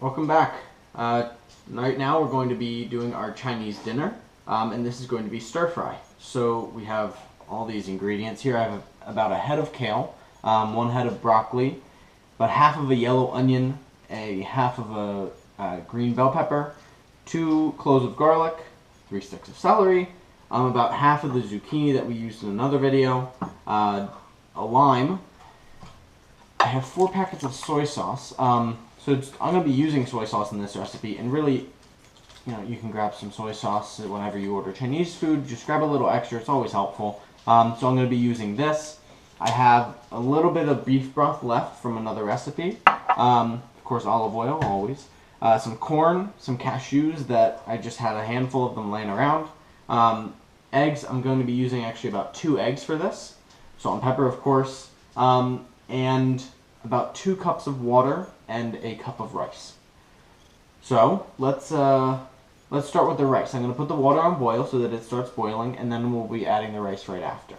Welcome back. Right now we're going to be doing our Chinese dinner, and this is going to be stir fry. So we have all these ingredients here. I have about a head of kale, 1 head of broccoli, about half of a yellow onion, a half of a green bell pepper, 2 cloves of garlic, 3 sticks of celery, about half of the zucchini that we used in another video, a lime. I have 4 packets of soy sauce. So I'm going to be using soy sauce in this recipe, and really, you can grab some soy sauce whenever you order Chinese food. Just grab a little extra, it's always helpful. So I'm going to be using this. I have a little bit of beef broth left from another recipe. Of course, olive oil, always. Some corn, some cashews that I just had a handful of them laying around. Eggs, I'm going to be using actually about 2 eggs for this. Salt and pepper, of course. And about 2 cups of water and a cup of rice. So let's start with the rice. I'm going to put the water on boil so that it starts boiling, and then we'll be adding the rice right after.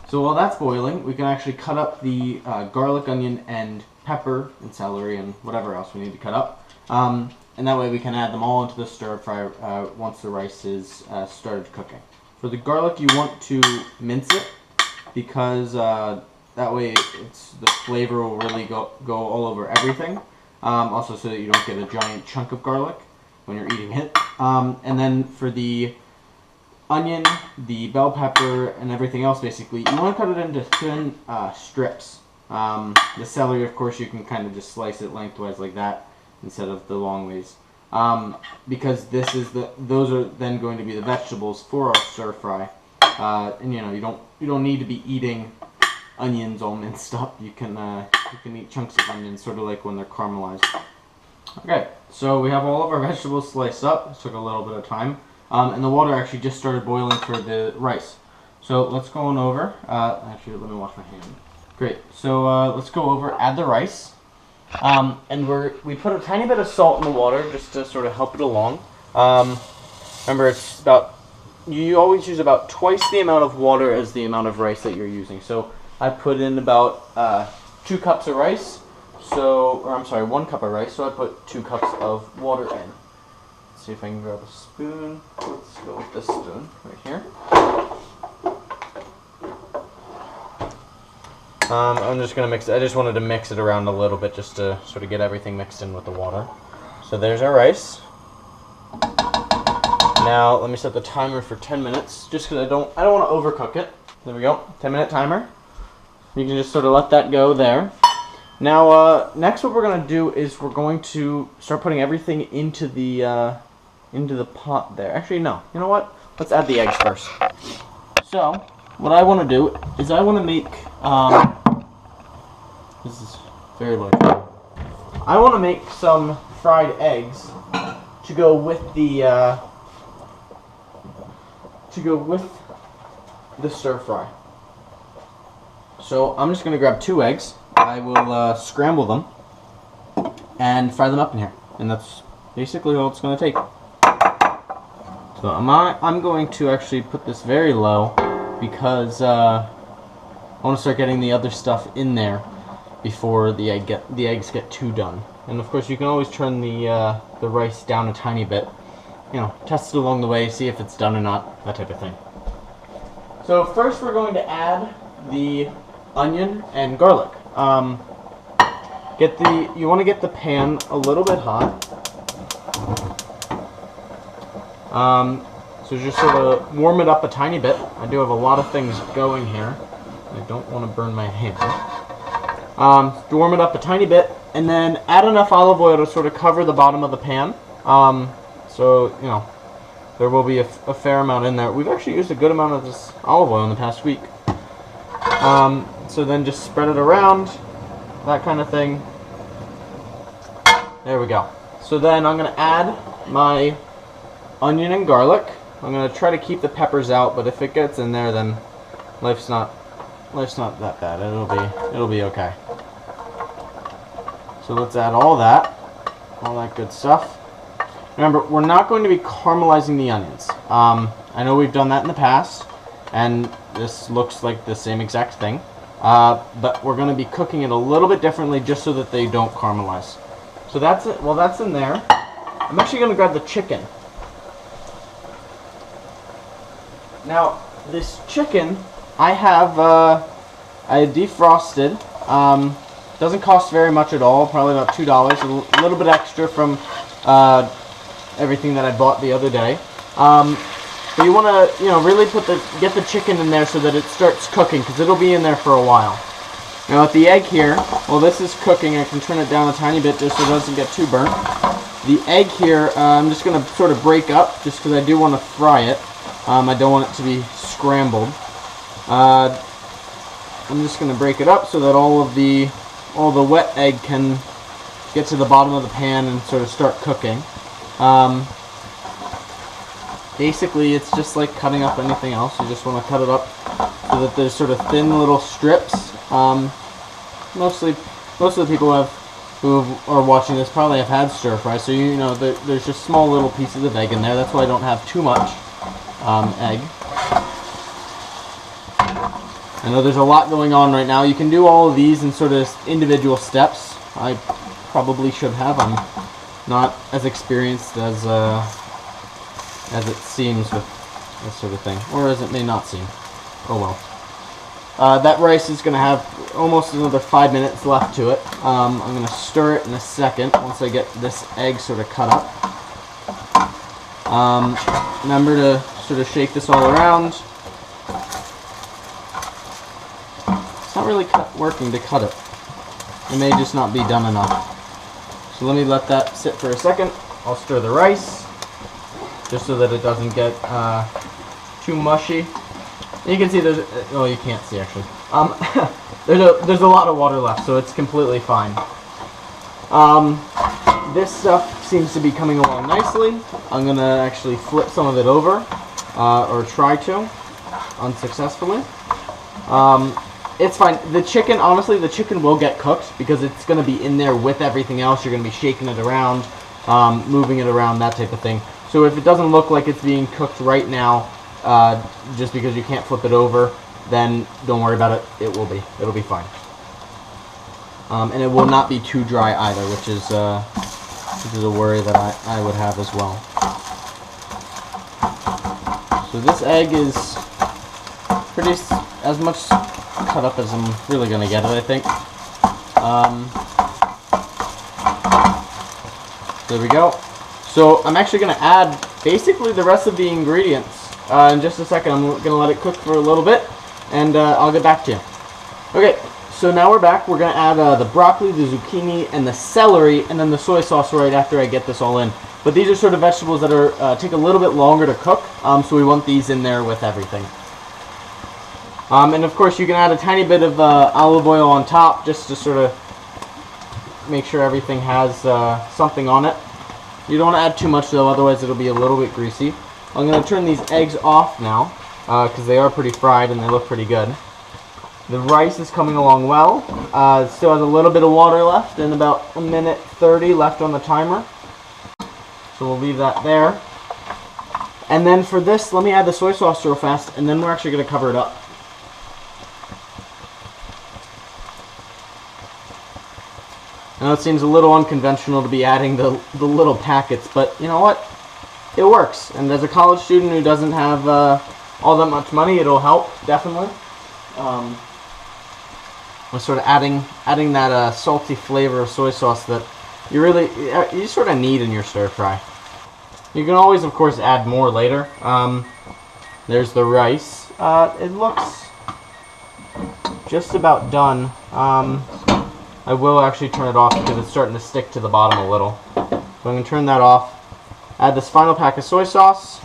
So while that's boiling, we can actually cut up the garlic, onion, and pepper, and celery, and whatever else we need to cut up. And that way we can add them all into the stir fry once the rice is started cooking. For the garlic, you want to mince it because that way the flavor will really go all over everything. Also so that you don't get a giant chunk of garlic when you're eating it. And then for the onion, the bell pepper, and everything else basically, you want to cut it into thin strips. The celery, of course, you can kind of just slice it lengthwise like that instead of the long ways. Because those are then going to be the vegetables for our stir fry. And you don't need to be eating onions all minced up. You can eat chunks of onions, sort of like when they're caramelized. Okay, so we have all of our vegetables sliced up. It took a little bit of time. And the water actually just started boiling for the rice. So let's go on over. Actually, let me wash my hand. Great, so let's go over, add the rice. And we put a tiny bit of salt in the water just to sort of help it along. Remember, you always use about twice the amount of water as the amount of rice that you're using. So I put in about 2 cups of rice, 1 cup of rice, so I put 2 cups of water in. Let's see if I can grab a spoon. Let's go with this spoon right here. I'm just going to mix it. I just wanted to mix it around a little bit just to sort of get everything mixed in with the water. So there's our rice. Now let me set the timer for 10 minutes, just because I don't want to overcook it. There we go, 10-minute timer. You can just sort of let that go there. Now, next what we're going to do is we're going to start putting everything into the pot there. Actually, no. You know what? Let's add the eggs first. So, what I want to do is I want to make, this is very low. I want to make some fried eggs to go with the stir fry. So I'm just going to grab 2 eggs. I will scramble them and fry them up in here. And that's basically all it's going to take. So I'm going to actually put this very low because I want to start getting the other stuff in there before the eggs get too done. And of course you can always turn the rice down a tiny bit. Test it along the way, see if it's done or not, that type of thing. So first we're going to add the onion and garlic. You want to get the pan a little bit hot. So just sort of warm it up a tiny bit. I do have a lot of things going here. I don't want to burn my hand. Warm it up a tiny bit, and then add enough olive oil to sort of cover the bottom of the pan. So, there will be a fair amount in there. We've actually used a good amount of this olive oil in the past week. So then just spread it around, that kind of thing. There we go. So then I'm going to add my onion and garlic. I'm going to try to keep the peppers out, but if it gets in there, then life's not that bad. It'll be okay. So let's add all that good stuff. Remember, we're not going to be caramelizing the onions. I know we've done that in the past, and this looks like the same exact thing. But we're going to be cooking it a little bit differently just so that they don't caramelize. So that's it. Well, that's in there. I'm actually going to grab the chicken. Now, this chicken, I defrosted. Doesn't cost very much at all, probably about $2. A little bit extra from everything that I bought the other day. But you want to, really get the chicken in there so that it starts cooking, because it'll be in there for a while. Now with the egg here, well, this is cooking. I can turn it down a tiny bit just so it doesn't get too burnt. The egg here, I'm just going to sort of break up, just because I do want to fry it. I don't want it to be scrambled. I'm just going to break it up so that all the wet egg can get to the bottom of the pan and sort of start cooking. Basically, it's just like cutting up anything else. You just want to cut it up so that there's sort of thin little strips. Most of the people who are watching this probably have had stir fry, so there's just small little pieces of egg in there. That's why I don't have too much egg. I know there's a lot going on right now. You can do all of these in sort of individual steps. I probably should have. I'm not as experienced as it seems with this sort of thing, or as it may not seem. Oh well. That rice is going to have almost another 5 minutes left to it. I'm going to stir it in a second once I get this egg sort of cut up. Remember to sort of shake this all around. It's not really working to cut it. It may just not be done enough. So let me let that sit for a second. I'll stir the rice just so that it doesn't get too mushy. And you can see there's, oh, you can't see actually. There's a lot of water left, so it's completely fine. This stuff seems to be coming along nicely. I'm gonna actually flip some of it over, or try to, unsuccessfully. It's fine. The chicken, honestly, the chicken will get cooked because it's gonna be in there with everything else. You're gonna be shaking it around, moving it around, that type of thing. So if it doesn't look like it's being cooked right now, just because you can't flip it over, then don't worry about it. It'll be fine. And it will not be too dry either, which is a worry that I would have as well. So this egg is pretty as much cut up as I'm really gonna get it, I think. There we go. So I'm actually gonna add basically the rest of the ingredients. In just a second, I'm going to let it cook for a little bit, and I'll get back to you. Okay, so now we're back. We're going to add the broccoli, the zucchini, and the celery, and then the soy sauce right after I get this all in. But these are sort of vegetables that are take a little bit longer to cook, so we want these in there with everything. And of course, you can add a tiny bit of olive oil on top, just to sort of make sure everything has something on it. You don't want to add too much, though, otherwise it'll be a little bit greasy. I'm going to turn these eggs off now, because they are pretty fried and they look pretty good. The rice is coming along well. It still has a little bit of water left and about 1:30 left on the timer. So we'll leave that there. And then for this, let me add the soy sauce real fast, and then we're actually going to cover it up. I know it seems a little unconventional to be adding the little packets, but you know what? It works, and as a college student who doesn't have all that much money, it'll help, definitely. We're sort of adding that salty flavor of soy sauce that you sort of need in your stir fry. You can always, of course, add more later. There's the rice. It looks just about done. I will actually turn it off because it's starting to stick to the bottom a little. So I'm going to turn that off. Add this final pack of soy sauce.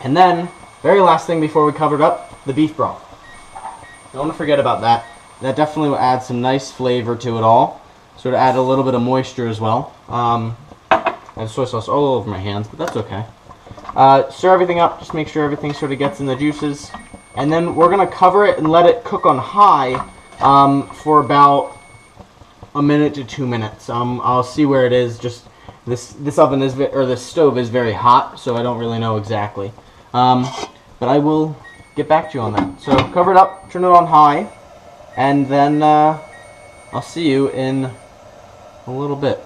And then, very last thing before we cover it up, the beef broth. Don't want to forget about that. That definitely will add some nice flavor to it all. Sort of add a little bit of moisture as well. I have soy sauce all over my hands, but that's okay. Stir everything up, just make sure everything sort of gets in the juices. And then we're going to cover it and let it cook on high for about 1 minute to 2 minutes. I'll see where it is. Just this oven is, or this stove is very hot, so I don't really know exactly. But I will get back to you on that. So cover it up, turn it on high, and then I'll see you in a little bit.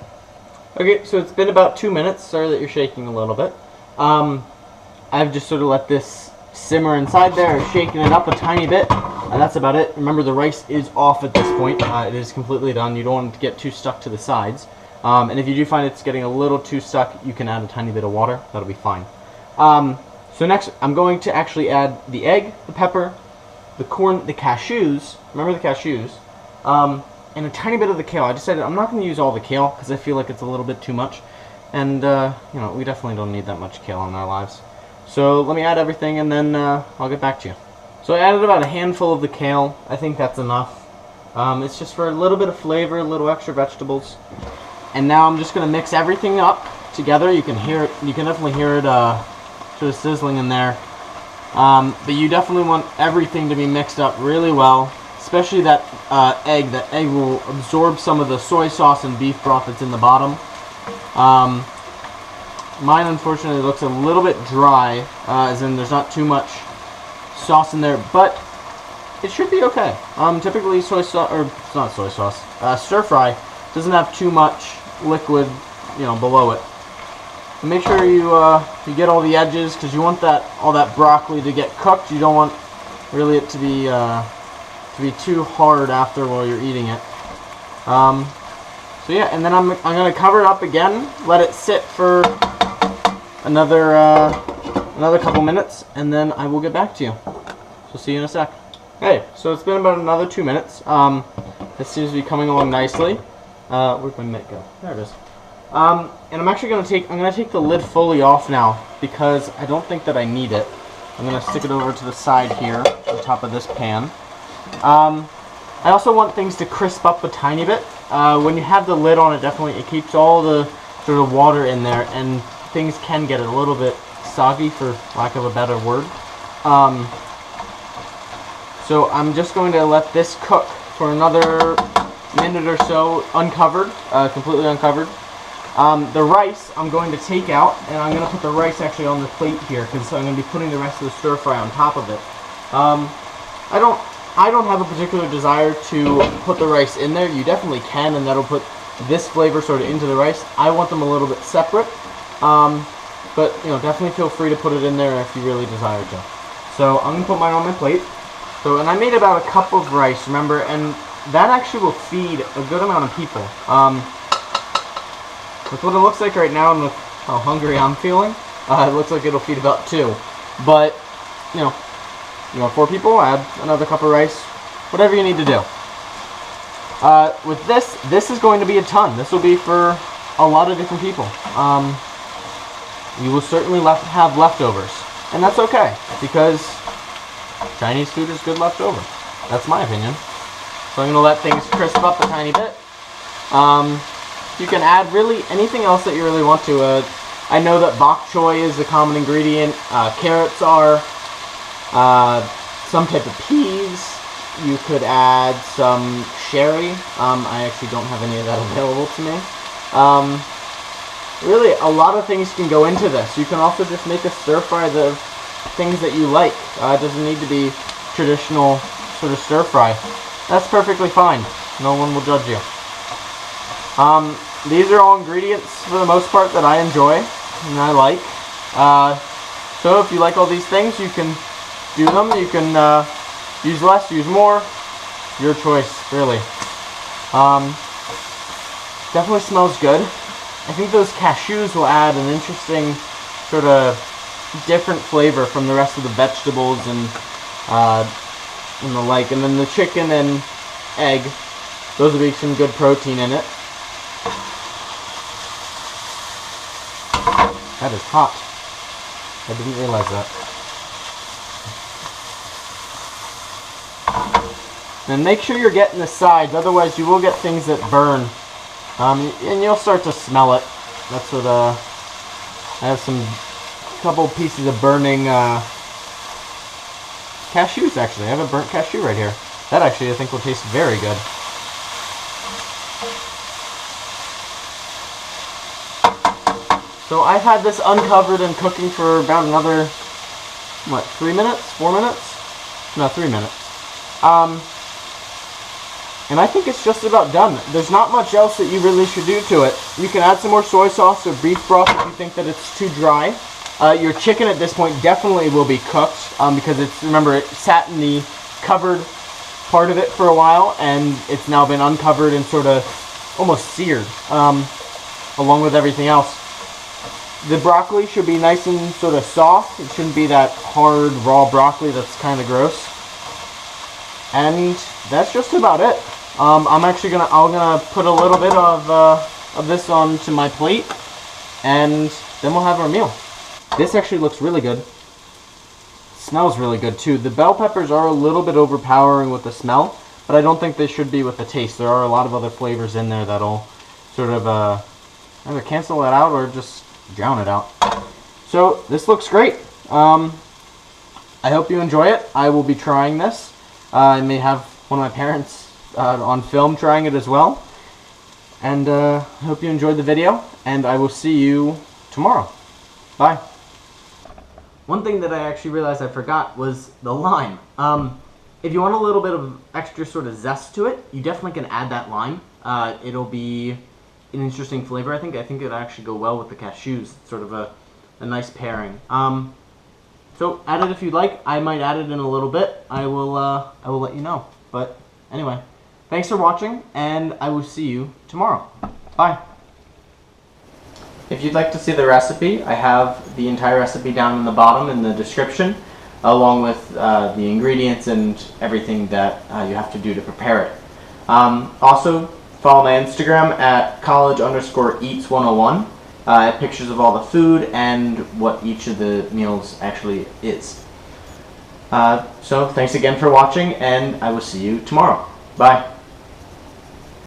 Okay, so it's been about 2 minutes. Sorry that you're shaking a little bit. I've just sort of let this simmer inside there, shaking it up a tiny bit, and that's about it. Remember, the rice is off at this point. It is completely done. You don't want it to get too stuck to the sides. And if you do find it's getting a little too stuck, you can add a tiny bit of water. That'll be fine. So next, I'm going to actually add the egg, the pepper, the corn, the cashews. Remember the cashews? And a tiny bit of the kale. I decided I'm not going to use all the kale because I feel like it's a little bit too much. And, you know, we definitely don't need that much kale in our lives. So let me add everything and then I'll get back to you. So I added about a handful of the kale. I think that's enough. It's just for a little bit of flavor, a little extra vegetables. And now I'm just going to mix everything up together. You can hear it. You can definitely hear it sort of sizzling in there. But you definitely want everything to be mixed up really well. Especially that egg. That egg will absorb some of the soy sauce and beef broth that's in the bottom. Mine, unfortunately, looks a little bit dry, as in there's not too much sauce in there, but it should be okay. Typically, soy sauce, or it's not soy sauce, stir fry doesn't have too much liquid, you know, below it. And make sure you get all the edges, because you want all that broccoli to get cooked. You don't want really it to be too hard after while you're eating it. So yeah, and then I'm gonna cover it up again, let it sit for another couple minutes, and then I will get back to you. So see you in a sec. Hey, so it's been about another 2 minutes. It seems to be coming along nicely. Where'd my mitt go? There it is. And I'm actually gonna take the lid fully off now because I don't think that I need it. I'm gonna stick it over to the side here, on top of this pan. I also want things to crisp up a tiny bit. When you have the lid on it, definitely it keeps all the sort of water in there, and things can get a little bit soggy, for lack of a better word. So I'm just going to let this cook for another minute or so, uncovered, completely uncovered. The rice I'm going to take out, and I'm going to put the rice actually on the plate here, because I'm going to be putting the rest of the stir fry on top of it. I don't have a particular desire to put the rice in there. You definitely can, and that'll put this flavor sort of into the rice. I want them a little bit separate, but you know, definitely feel free to put it in there if you really desire to. So I'm gonna put mine on my plate. So, and I made about a cup of rice, remember, and that actually will feed a good amount of people. With what it looks like right now and with how hungry I'm feeling, it looks like it'll feed about 2. But you know. You want 4 people, add another cup of rice, whatever you need to do. With this is going to be a ton. This will be for a lot of different people. You will certainly have leftovers, and that's okay, because Chinese food is good leftover. That's my opinion. So I'm going to let things crisp up a tiny bit. You can add really anything else that you really want to. I know that bok choy is a common ingredient. Carrots are. Some type of peas. You could add some sherry. I actually don't have any of that available to me. Really, a lot of things can go into this. You can also just make a stir fry of things that you like. It doesn't need to be traditional sort of stir fry. That's perfectly fine. No one will judge you. These are all ingredients for the most part that I enjoy and I like. So if you like all these things, you can do them. You can use less, use more. Your choice, really. Definitely smells good. I think those cashews will add an interesting sort of different flavor from the rest of the vegetables and the like. And then the chicken and egg, those will be some good protein in it. That is hot. I didn't realize that. And make sure you're getting the sides, otherwise you will get things that burn. And you'll start to smell it. That's what, I have couple pieces of burning, cashews actually. I have a burnt cashew right here. That actually I think will taste very good. So I've had this uncovered and cooking for about another, what, 3 minutes? 4 minutes? No, 3 minutes. And I think it's just about done. There's not much else that you really should do to it. You can add some more soy sauce or beef broth if you think that it's too dry. Your chicken at this point definitely will be cooked because it's, remember, it sat in the covered part of it for a while, and it's now been uncovered and sort of almost seared along with everything else. The broccoli should be nice and sort of soft. It shouldn't be that hard raw broccoli that's kind of gross. And that's just about it. I'm actually gonna put a little bit of this onto my plate, and then we'll have our meal. This actually looks really good. Smells really good too. The bell peppers are a little bit overpowering with the smell, but I don't think they should be with the taste. There are a lot of other flavors in there that'll sort of either cancel it out or just drown it out. So this looks great. I hope you enjoy it. I will be trying this. I may have one of my parents on film trying it as well. And I hope you enjoyed the video, and I will see you tomorrow. Bye. One thing that I actually realized I forgot was the lime. If you want a little bit of extra sort of zest to it, you definitely can add that lime. It'll be an interesting flavor. I think it'll actually go well with the cashews. It's sort of a nice pairing. So add it if you'd like. I might add it in a little bit. I will let you know. But anyway, thanks for watching, and I will see you tomorrow. Bye. If you'd like to see the recipe, I have the entire recipe down in the bottom in the description, along with the ingredients and everything that you have to do to prepare it. Also, follow my Instagram at college_eats101. I have pictures of all the food and what each of the meals actually is. So thanks again for watching, and I will see you tomorrow. Bye.